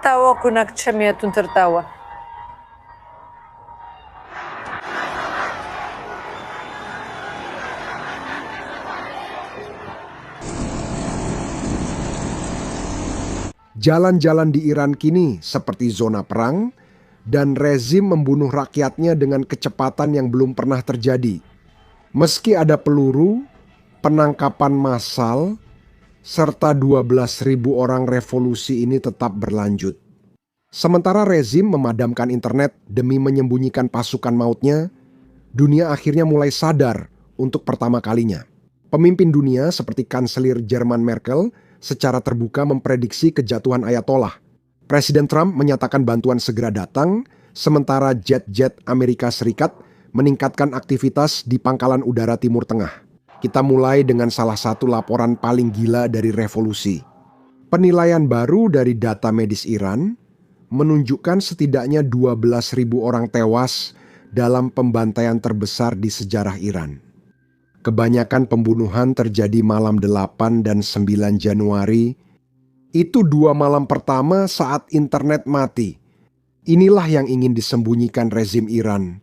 tertawa kuna kecemiatun tertawa. Jalan-jalan di Iran kini seperti zona perang dan rezim membunuh rakyatnya dengan kecepatan yang belum pernah terjadi. Meski ada peluru, penangkapan massal, serta 12.000 orang revolusi ini tetap berlanjut. Sementara rezim memadamkan internet demi menyembunyikan pasukan mautnya, dunia akhirnya mulai sadar untuk pertama kalinya. Pemimpin dunia seperti Kanselir Jerman Merkel secara terbuka memprediksi kejatuhan Ayatollah. Presiden Trump menyatakan bantuan segera datang, sementara jet-jet Amerika Serikat meningkatkan aktivitas di pangkalan udara Timur Tengah. Kita mulai dengan salah satu laporan paling gila dari revolusi. Penilaian baru dari data medis Iran menunjukkan setidaknya 12.000 orang tewas dalam pembantaian terbesar di sejarah Iran. Kebanyakan pembunuhan terjadi malam 8 dan 9 Januari. Itu 2 malam pertama saat internet mati. Inilah yang ingin disembunyikan rezim Iran.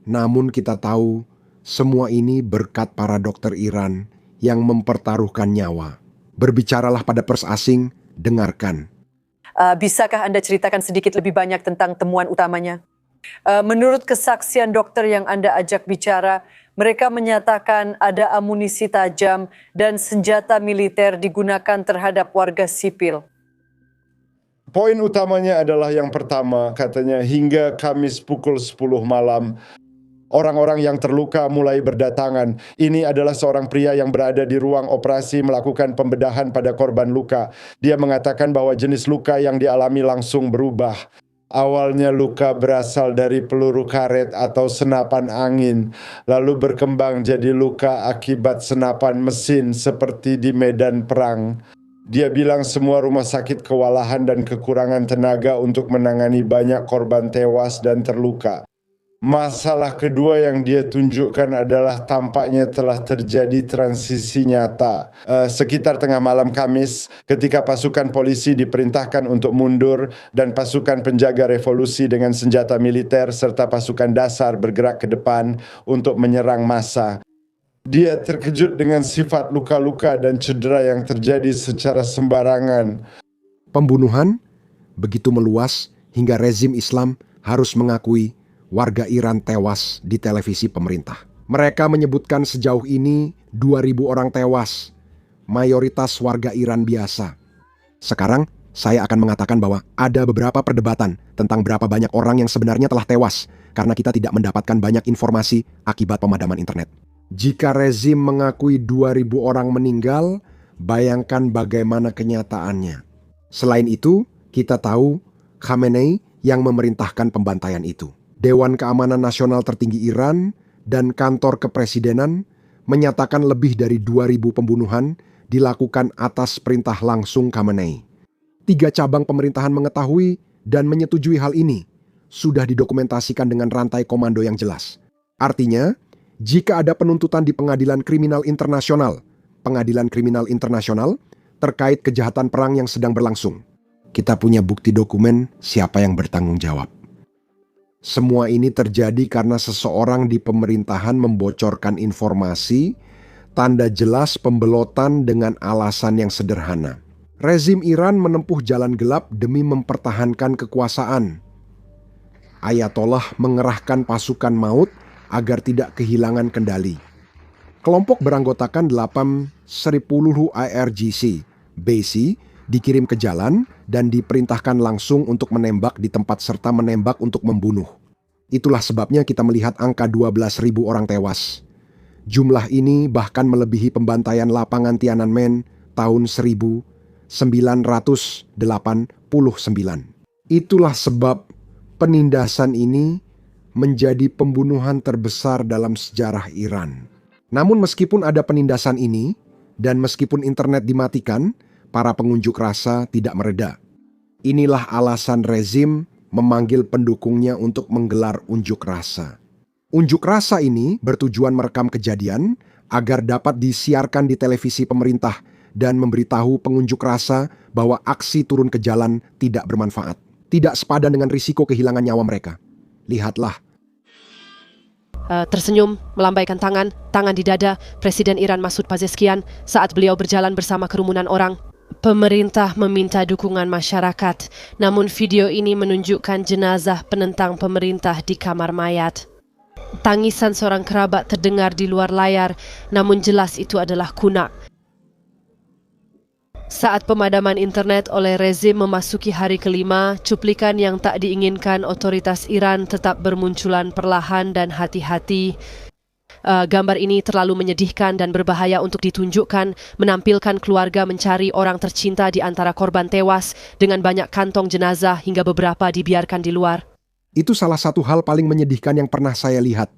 Namun kita tahu semua ini berkat para dokter Iran yang mempertaruhkan nyawa. Berbicaralah pada pers asing, dengarkan. Bisakah Anda ceritakan sedikit lebih banyak tentang temuan utamanya? Menurut kesaksian dokter yang Anda ajak bicara, mereka menyatakan ada amunisi tajam dan senjata militer digunakan terhadap warga sipil. Poin utamanya adalah yang pertama, katanya hingga Kamis pukul 10 malam, orang-orang yang terluka mulai berdatangan. Ini adalah seorang pria yang berada di ruang operasi melakukan pembedahan pada korban luka. Dia mengatakan bahwa jenis luka yang dialami langsung berubah. Awalnya luka berasal dari peluru karet atau senapan angin, lalu berkembang jadi luka akibat senapan mesin seperti di medan perang. Dia bilang semua rumah sakit kewalahan dan kekurangan tenaga untuk menangani banyak korban tewas dan terluka. Masalah kedua yang dia tunjukkan adalah tampaknya telah terjadi transisi nyata. Sekitar tengah malam Kamis, ketika pasukan polisi diperintahkan untuk mundur dan pasukan penjaga revolusi dengan senjata militer serta pasukan dasar bergerak ke depan untuk menyerang massa. Dia terkejut dengan sifat luka-luka dan cedera yang terjadi secara sembarangan. Pembunuhan begitu meluas hingga rezim Islam harus mengakui warga Iran tewas di televisi pemerintah. Mereka menyebutkan sejauh ini 2.000 orang tewas, mayoritas warga Iran biasa. Sekarang saya akan mengatakan bahwa ada beberapa perdebatan tentang berapa banyak orang yang sebenarnya telah tewas karena kita tidak mendapatkan banyak informasi akibat pemadaman internet. Jika rezim mengakui 2.000 orang meninggal, bayangkan bagaimana kenyataannya. Selain itu, kita tahu Khamenei yang memerintahkan pembantaian itu. Dewan Keamanan Nasional Tertinggi Iran dan Kantor Kepresidenan menyatakan lebih dari 2.000 pembunuhan dilakukan atas perintah langsung Khamenei. 3 cabang pemerintahan mengetahui dan menyetujui hal ini, sudah didokumentasikan dengan rantai komando yang jelas. Artinya, jika ada penuntutan di Pengadilan Kriminal Internasional terkait kejahatan perang yang sedang berlangsung, kita punya bukti dokumen siapa yang bertanggung jawab. Semua ini terjadi karena seseorang di pemerintahan membocorkan informasi, tanda jelas pembelotan dengan alasan yang sederhana. Rezim Iran menempuh jalan gelap demi mempertahankan kekuasaan. Ayatollah mengerahkan pasukan maut agar tidak kehilangan kendali. Kelompok beranggotakan 10 IRGC, BC, dikirim ke jalan dan diperintahkan langsung untuk menembak di tempat serta menembak untuk membunuh. Itulah sebabnya kita melihat angka 12.000 orang tewas. Jumlah ini bahkan melebihi pembantaian lapangan Tiananmen tahun 1989. Itulah sebab penindasan ini menjadi pembunuhan terbesar dalam sejarah Iran. Namun meskipun ada penindasan ini dan meskipun internet dimatikan, para pengunjuk rasa tidak mereda. Inilah alasan rezim memanggil pendukungnya untuk menggelar unjuk rasa. Unjuk rasa ini bertujuan merekam kejadian agar dapat disiarkan di televisi pemerintah dan memberitahu pengunjuk rasa bahwa aksi turun ke jalan tidak bermanfaat. tidak sepadan dengan risiko kehilangan nyawa mereka. Lihatlah. Tersenyum, melambaikan tangan di dada Presiden Iran Masoud Pezeshkian saat beliau berjalan bersama kerumunan orang. Pemerintah meminta dukungan masyarakat, namun video ini menunjukkan jenazah penentang pemerintah di kamar mayat. Tangisan seorang kerabat terdengar di luar layar, namun jelas itu adalah Kunak. Saat pemadaman internet oleh rezim memasuki hari kelima, cuplikan yang tak diinginkan otoritas Iran tetap bermunculan perlahan dan hati-hati. Gambar ini terlalu menyedihkan dan berbahaya untuk ditunjukkan, menampilkan keluarga mencari orang tercinta di antara korban tewas dengan banyak kantong jenazah hingga beberapa dibiarkan di luar. Itu salah satu hal paling menyedihkan yang pernah saya lihat.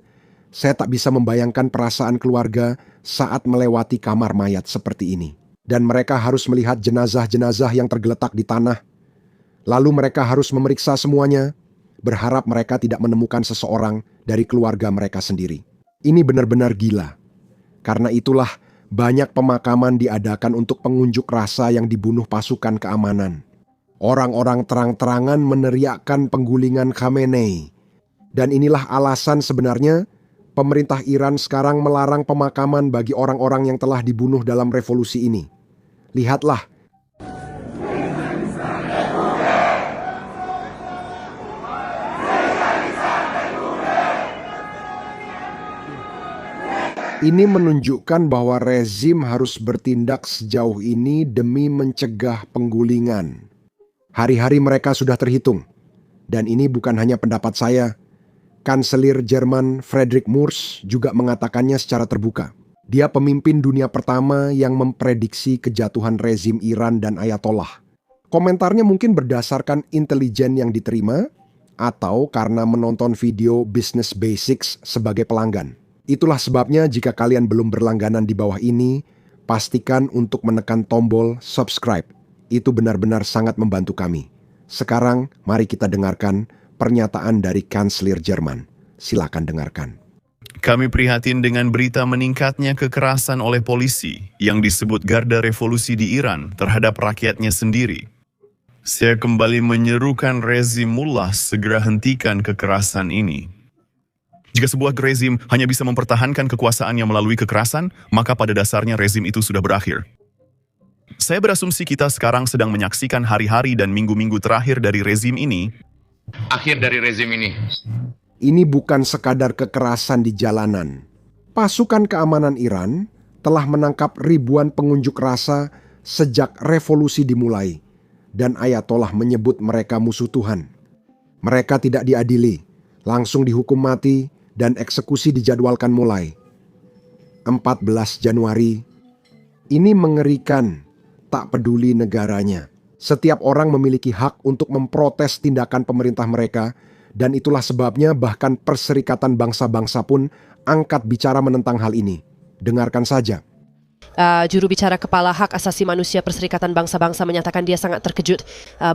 Saya tak bisa membayangkan perasaan keluarga saat melewati kamar mayat seperti ini. Dan mereka harus melihat jenazah-jenazah yang tergeletak di tanah. Lalu mereka harus memeriksa semuanya, berharap mereka tidak menemukan seseorang dari keluarga mereka sendiri. Ini benar-benar gila. Karena itulah banyak pemakaman diadakan untuk pengunjuk rasa yang dibunuh pasukan keamanan. Orang-orang terang-terangan meneriakkan penggulingan Khamenei. Dan inilah alasan sebenarnya pemerintah Iran sekarang melarang pemakaman bagi orang-orang yang telah dibunuh dalam revolusi ini. Lihatlah. Ini menunjukkan bahwa rezim harus bertindak sejauh ini demi mencegah penggulingan. Hari-hari mereka sudah terhitung. Dan ini bukan hanya pendapat saya. Kanselir Jerman Friedrich Merz juga mengatakannya secara terbuka. Dia pemimpin dunia pertama yang memprediksi kejatuhan rezim Iran dan Ayatollah. Komentarnya mungkin berdasarkan intelijen yang diterima atau karena menonton video Business Basics sebagai pelanggan. Itulah sebabnya jika kalian belum berlangganan di bawah ini, pastikan untuk menekan tombol subscribe. Itu benar-benar sangat membantu kami. Sekarang mari kita dengarkan pernyataan dari Kanselir Jerman. Silakan dengarkan. Kami prihatin dengan berita meningkatnya kekerasan oleh polisi yang disebut Garda Revolusi di Iran terhadap rakyatnya sendiri. Saya kembali menyerukan rezim Mullah segera hentikan kekerasan ini. Jika sebuah rezim hanya bisa mempertahankan kekuasaannya melalui kekerasan, maka pada dasarnya rezim itu sudah berakhir. Saya berasumsi kita sekarang sedang menyaksikan hari-hari dan minggu-minggu terakhir dari rezim ini. Akhir dari rezim ini. Ini bukan sekadar kekerasan di jalanan. Pasukan keamanan Iran telah menangkap ribuan pengunjuk rasa sejak revolusi dimulai, dan Ayatollah menyebut mereka musuh Tuhan. Mereka tidak diadili, langsung dihukum mati, dan eksekusi dijadwalkan mulai 14 Januari. Ini mengerikan, tak peduli negaranya. Setiap orang memiliki hak untuk memprotes tindakan pemerintah mereka, dan itulah sebabnya bahkan Perserikatan Bangsa-Bangsa pun angkat bicara menentang hal ini. Dengarkan saja. Juru bicara Kepala Hak Asasi Manusia Perserikatan Bangsa-Bangsa menyatakan dia sangat terkejut,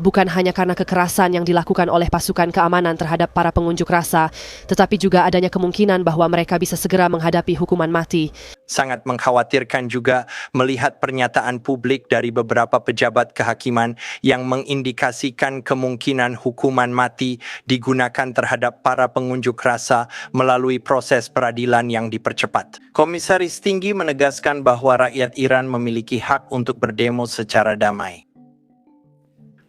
bukan hanya karena kekerasan yang dilakukan oleh pasukan keamanan terhadap para pengunjuk rasa, tetapi juga adanya kemungkinan bahwa mereka bisa segera menghadapi hukuman mati. Sangat mengkhawatirkan juga melihat pernyataan publik dari beberapa pejabat kehakiman yang mengindikasikan kemungkinan hukuman mati digunakan terhadap para pengunjuk rasa melalui proses peradilan yang dipercepat. Komisaris tinggi menegaskan bahwa rakyat Iran memiliki hak untuk berdemo secara damai.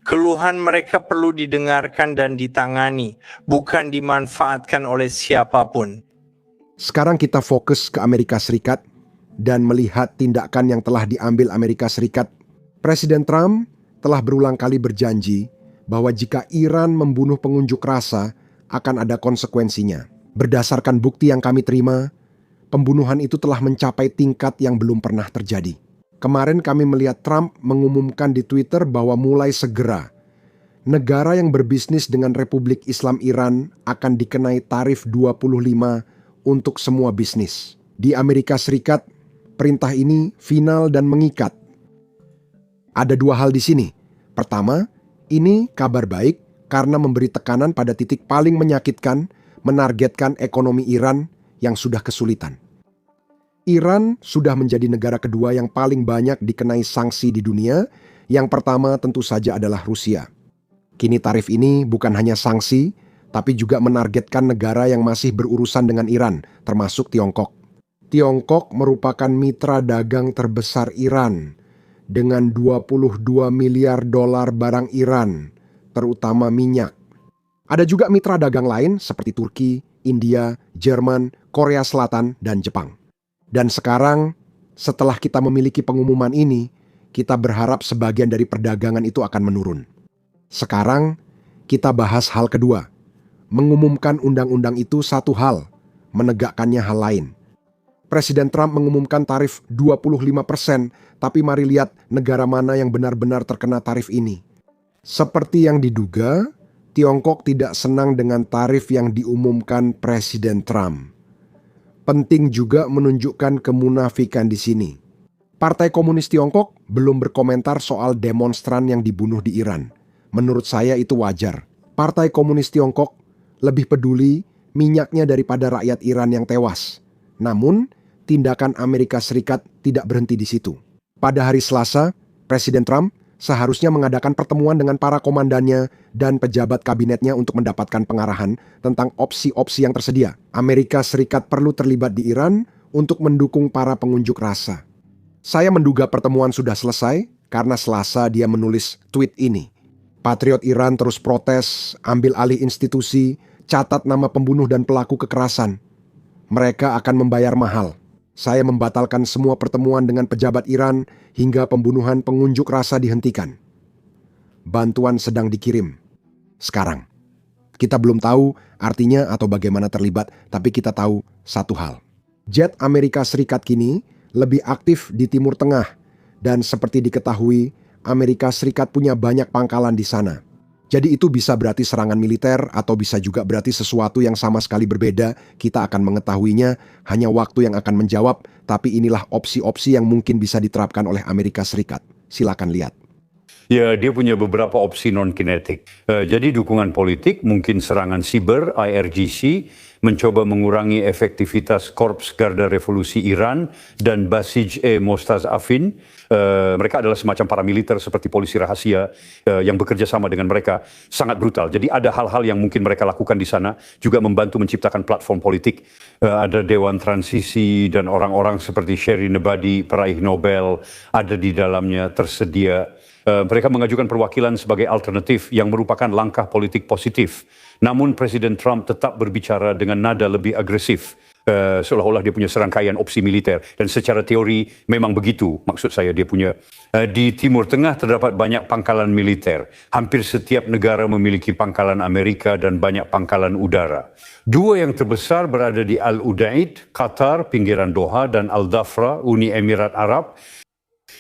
Keluhan mereka perlu didengarkan dan ditangani, bukan dimanfaatkan oleh siapapun. Sekarang kita fokus ke Amerika Serikat dan melihat tindakan yang telah diambil Amerika Serikat. Presiden Trump telah berulang kali berjanji bahwa jika Iran membunuh pengunjuk rasa akan ada konsekuensinya. Berdasarkan bukti yang kami terima, pembunuhan itu telah mencapai tingkat yang belum pernah terjadi. Kemarin kami melihat Trump mengumumkan di Twitter bahwa mulai segera negara yang berbisnis dengan Republik Islam Iran akan dikenai tarif 25% untuk semua bisnis. Di Amerika Serikat, perintah ini final dan mengikat. Ada dua hal di sini. Pertama, ini kabar baik karena memberi tekanan pada titik paling menyakitkan, menargetkan ekonomi Iran yang sudah kesulitan. Iran sudah menjadi negara kedua yang paling banyak dikenai sanksi di dunia. Yang pertama tentu saja adalah Rusia. Kini tarif ini bukan hanya sanksi, tapi juga menargetkan negara yang masih berurusan dengan Iran, termasuk Tiongkok. Tiongkok merupakan mitra dagang terbesar Iran dengan 22 miliar dolar barang Iran, terutama minyak. Ada juga mitra dagang lain seperti Turki, India, Jerman, Korea Selatan, dan Jepang. Dan sekarang, setelah kita memiliki pengumuman ini, kita berharap sebagian dari perdagangan itu akan menurun. Sekarang, kita bahas hal kedua. Mengumumkan undang-undang itu satu hal, menegakkannya hal lain. Presiden Trump mengumumkan tarif 25%, tapi mari lihat negara mana yang benar-benar terkena tarif ini. Seperti yang diduga, Tiongkok tidak senang dengan tarif yang diumumkan Presiden Trump. Penting juga menunjukkan kemunafikan di sini. Partai Komunis Tiongkok belum berkomentar soal demonstran yang dibunuh di Iran. Menurut saya itu wajar. Partai Komunis Tiongkok lebih peduli minyaknya daripada rakyat Iran yang tewas. Namun, tindakan Amerika Serikat tidak berhenti di situ. Pada hari Selasa, Presiden Trump seharusnya mengadakan pertemuan dengan para komandannya dan pejabat kabinetnya untuk mendapatkan pengarahan tentang opsi-opsi yang tersedia. Amerika Serikat perlu terlibat di Iran untuk mendukung para pengunjuk rasa. Saya menduga pertemuan sudah selesai karena Selasa dia menulis tweet ini. Patriot Iran terus protes, ambil alih institusi, catat nama pembunuh dan pelaku kekerasan. Mereka akan membayar mahal. Saya membatalkan semua pertemuan dengan pejabat Iran hingga pembunuhan pengunjuk rasa dihentikan. Bantuan sedang dikirim. Sekarang. Kita belum tahu artinya atau bagaimana terlibat, tapi kita tahu satu hal. Jet Amerika Serikat kini lebih aktif di Timur Tengah, dan seperti diketahui, Amerika Serikat punya banyak pangkalan di sana. Jadi itu bisa berarti serangan militer atau bisa juga berarti sesuatu yang sama sekali berbeda. Kita akan mengetahuinya, hanya waktu yang akan menjawab, tapi inilah opsi-opsi yang mungkin bisa diterapkan oleh Amerika Serikat. Silakan lihat. Ya, dia punya beberapa opsi non-kinetik. Jadi dukungan politik, mungkin serangan siber, IRGC, mencoba mengurangi efektivitas Korps Garda Revolusi Iran dan Basij-e-Mostaz Afin. Mereka adalah semacam paramiliter seperti polisi rahasia yang bekerja sama dengan mereka, sangat brutal. Jadi ada hal-hal yang mungkin mereka lakukan di sana, juga membantu menciptakan platform politik. Ada Dewan Transisi dan orang-orang seperti Shirin Ebadi, peraih Nobel, ada di dalamnya tersedia. Mereka mengajukan perwakilan sebagai alternatif yang merupakan langkah politik positif. Namun Presiden Trump tetap berbicara dengan nada lebih agresif. Seolah-olah dia punya serangkaian opsi militer. Dan secara teori memang begitu. Maksud saya dia punya. Di Timur Tengah terdapat banyak pangkalan militer. Hampir setiap negara memiliki pangkalan Amerika dan banyak pangkalan udara. Dua yang terbesar berada di Al-Udaid, Qatar, pinggiran Doha, dan Al-Dhafra, Uni Emirat Arab.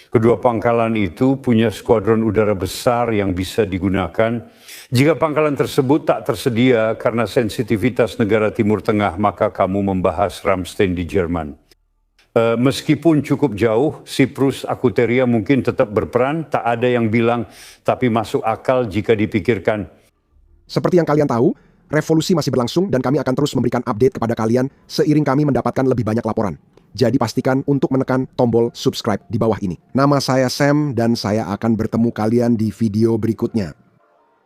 Kedua pangkalan itu punya skuadron udara besar yang bisa digunakan. Jika pangkalan tersebut tak tersedia karena sensitivitas negara Timur Tengah, maka kamu membahas Ramstein di Jerman. Meskipun cukup jauh, Siprus, Akrotiri mungkin tetap berperan, tak ada yang bilang, tapi masuk akal jika dipikirkan. Seperti yang kalian tahu, revolusi masih berlangsung dan kami akan terus memberikan update kepada kalian seiring kami mendapatkan lebih banyak laporan. Jadi pastikan untuk menekan tombol subscribe di bawah ini. Nama saya Sam dan saya akan bertemu kalian di video berikutnya.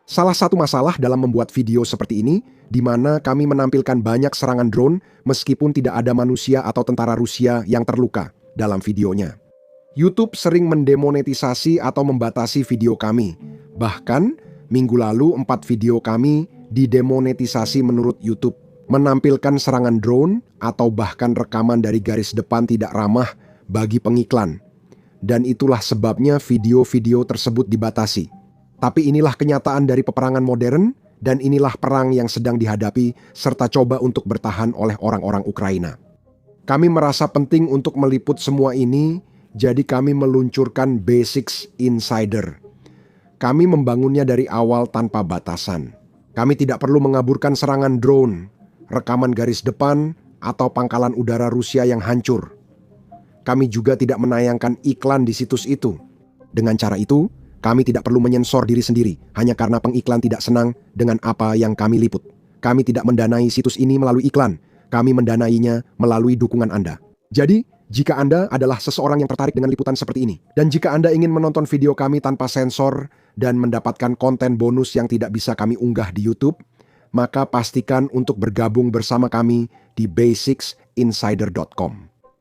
Salah satu masalah dalam membuat video seperti ini, di mana kami menampilkan banyak serangan drone meskipun tidak ada manusia atau tentara Rusia yang terluka dalam videonya. YouTube sering mendemonetisasi atau membatasi video kami. Bahkan, minggu lalu 4 video kami didemonetisasi menurut YouTube. Menampilkan serangan drone atau bahkan rekaman dari garis depan tidak ramah bagi pengiklan. Dan itulah sebabnya video-video tersebut dibatasi. Tapi inilah kenyataan dari peperangan modern dan inilah perang yang sedang dihadapi serta coba untuk bertahan oleh orang-orang Ukraina. Kami merasa penting untuk meliput semua ini, jadi kami meluncurkan Basics Insider. Kami membangunnya dari awal tanpa batasan. Kami tidak perlu mengaburkan serangan drone, rekaman garis depan, atau pangkalan udara Rusia yang hancur. Kami juga tidak menayangkan iklan di situs itu. Dengan cara itu, kami tidak perlu menyensor diri sendiri hanya karena pengiklan tidak senang dengan apa yang kami liput. Kami tidak mendanai situs ini melalui iklan. Kami mendanainya melalui dukungan Anda. Jadi, Jika Anda adalah seseorang yang tertarik dengan liputan seperti ini, dan jika Anda ingin menonton video kami tanpa sensor dan mendapatkan konten bonus yang tidak bisa kami unggah di YouTube, maka pastikan untuk bergabung bersama kami di basicsinsider.com.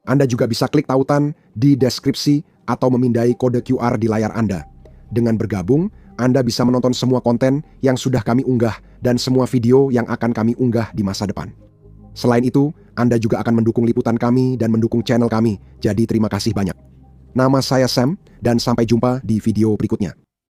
Anda juga bisa klik tautan di deskripsi atau memindai kode QR di layar Anda. Dengan bergabung, Anda bisa menonton semua konten yang sudah kami unggah dan semua video yang akan kami unggah di masa depan. Selain itu, Anda juga akan mendukung liputan kami dan mendukung channel kami. Jadi terima kasih banyak. Nama saya Sam dan sampai jumpa di video berikutnya.